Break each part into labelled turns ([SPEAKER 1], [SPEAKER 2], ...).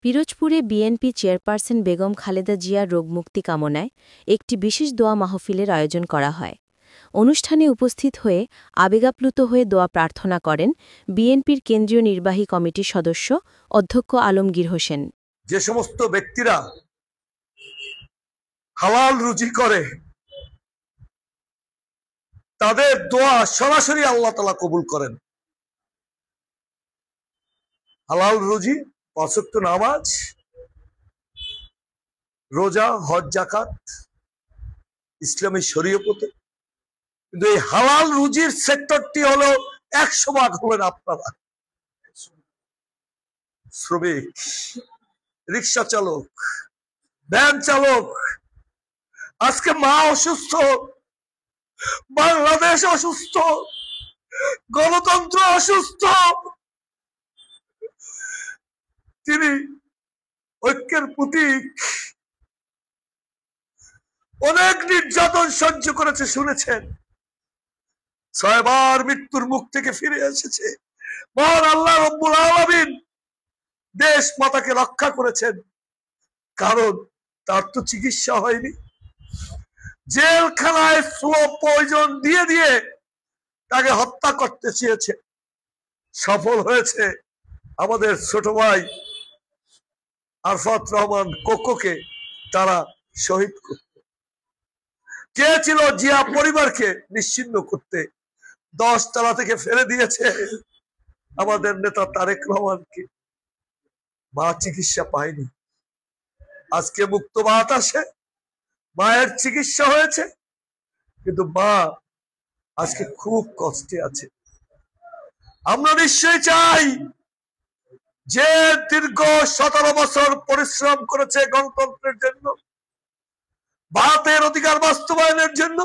[SPEAKER 1] পিরোজপুরে BNP chairperson Begum Khaleda জিয়ার রোগমুক্তি কামনায় একটি বিশেষ দোয়া মাহফিলের আয়োজন করা হয়। অনুষ্ঠানে উপস্থিত হয়ে আবেগাপ্লুত হয়ে দোয়া প্রার্থনা করেন বিএনপির কেন্দ্রীয় নির্বাহী কমিটির সদস্য অধ্যক্ষ আলমগীর হোসেন।
[SPEAKER 2] যে সমস্ত ব্যক্তিরা হালাল রুজি করে তাদের দোয়া সরাসরি আল্লাহ তাআলা কবুল করেন। হালাল রুজি, ৫ ওয়াক্ত নামাজ, রোজা, হজ, যাকাত, ইসলামী শরীয়তে, কিন্তু এই হালাল রুজির সেক্টরটি হলো ১০০ ভাগ হলেন আপনারা। শ্রমিক, রিক্সা চালক, ভ্যান চালক। আজকে মা অসুস্থ, বাংলাদেশ অসুস্থ, গণতন্ত্র অসুস্থ। তিনি ঐক্যের প্রতীক। অনেক নির্যাতন সহ্য করেছে, শুনেছেন। ৬ বার মৃত্যুর মুখ থেকে ফিরে এসেছে। মহান আল্লাহ রব্বুল আলামিন দেশ মাতাকে রক্ষা করেছেন, কারণ তার তো চিকিৎসা হয়নি। জেলখানায় স্লো পয়জন দিয়ে দিয়ে তাকে হত্যা করতে চেয়েছে, সফল হয়েছে। আমাদের ছোট ভাই আরফাত রহমান কোকোকে তারা শহীদ করতে চেয়েছিল, জিয়া পরিবারকে নিশ্চিহ্ন করতে ১০ তলা থেকে ফেলে দিয়েছে আমাদের নেতা তারেক রহমানকে। মা চিকিৎসা পায়নি। আজকে মুক্ত বাতাসে মায়ের চিকিৎসা হয়েছে, কিন্তু মা আজকে খুব কষ্টে আছে। আমরা নিশ্চয়ই চাই যে দীর্ঘ ১৭ বছর পরিশ্রম করেছে গণতন্ত্রের জন্য, ভাতের অধিকার বাস্তবায়নের জন্য,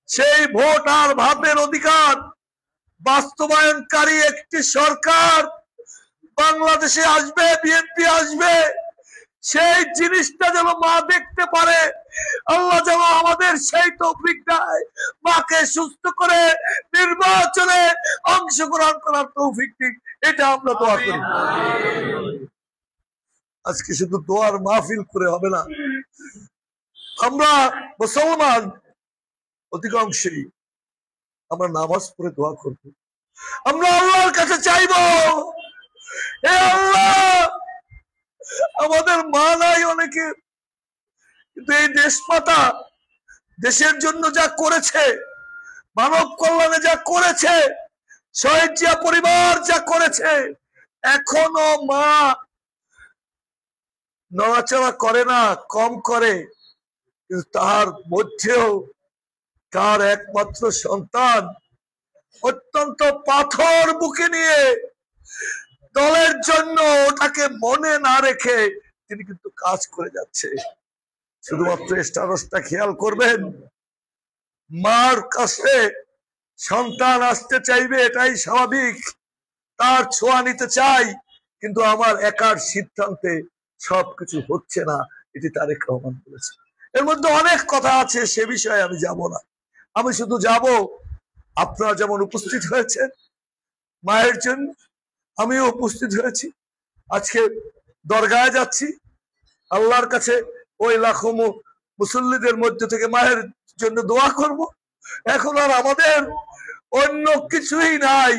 [SPEAKER 2] সেই ভোট আর ভাতের অধিকার বাস্তবায়নকারী একটি সরকার বাংলাদেশে আসবে, বিএনপি আসবে। সেই জিনিসটা যেন মা দেখতে পারে। আল্লাহ যেন আমাদের সেই তৌফিক দেয়, মাকে সুস্থ করে নির্বাচনে অংশগ্রহণ করার তৌফিক দিক। এটা আমরা দোয়া করি। আজকে শুধু দোয়ার মাহফিল করে হবে না। আমরা মুসলমান অধিকাংশই আমরা নামাজ পড়ে দোয়া করব। আমরা আল্লাহর কাছে চাইব, হে আল্লাহ, আমাদের মা নাই অনেকে, কিন্তু এই দেশমাতা দেশের জন্য যা করেছে, মানব কল্যাণে যা করেছে, শহীদ জিয়া পরিবার যা করেছে, এখনো মা নড়াচড়া করে না, কম করে। কিন্তু তার মধ্যেও তার একমাত্র সন্তান অত্যন্ত পাথর বুকে নিয়ে দলের জন্য ওটাকে মনে না রেখে তিনি কিন্তু কাজ করে যাচ্ছে। শুধুমাত্র স্ট্যাটাসটা খেয়াল করবেন। মার কাছে সন্তান আসতে চাইবে, এটাই স্বাভাবিক। তার ছোঁয়া নিতে চাই, কিন্তু আমার একার সিদ্ধান্তে সবকিছু হচ্ছে না। এটি তারেক রহমান বলেছে। এর মধ্যে অনেক কথা আছে, সে বিষয়ে আমি যাব না। আমি শুধু যাব, আপনারা যেমন উপস্থিত হয়েছেন মায়ের জন্য, আমিও উপস্থিত হয়েছি। আজকে দরগায় যাচ্ছি, আল্লাহর কাছে ওই লাখো মুসল্লিদের মধ্যে থেকে মায়ের জন্য দোয়া করব। এখন আর আমাদের অন্য কিছুই নাই।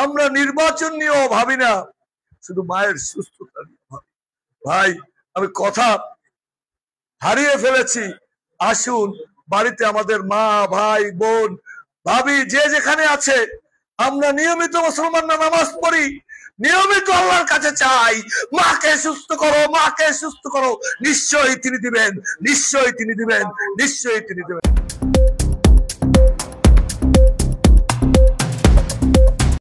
[SPEAKER 2] আমরা নির্বাচন নিয়েও ভাবি না, শুধু মায়ের সুস্থতা নিয়ে ভাবি। ভাই, আমি কথা হারিয়ে ফেলেছি। আসুন, বাড়িতে আমাদের মা, ভাই, বোন, ভাবি যে যেখানে আছে, আমরা নিয়মিত মুসলমানরা নামাজ পড়ি, নিয়মিত আল্লাহর কাছে চাই, মাকে সুস্থ করো, মাকে সুস্থ করো। নিশ্চয়ই তিনি দিবেন, নিশ্চয়ই তিনি দিবেন, নিশ্চয়ই তিনি দিবেন।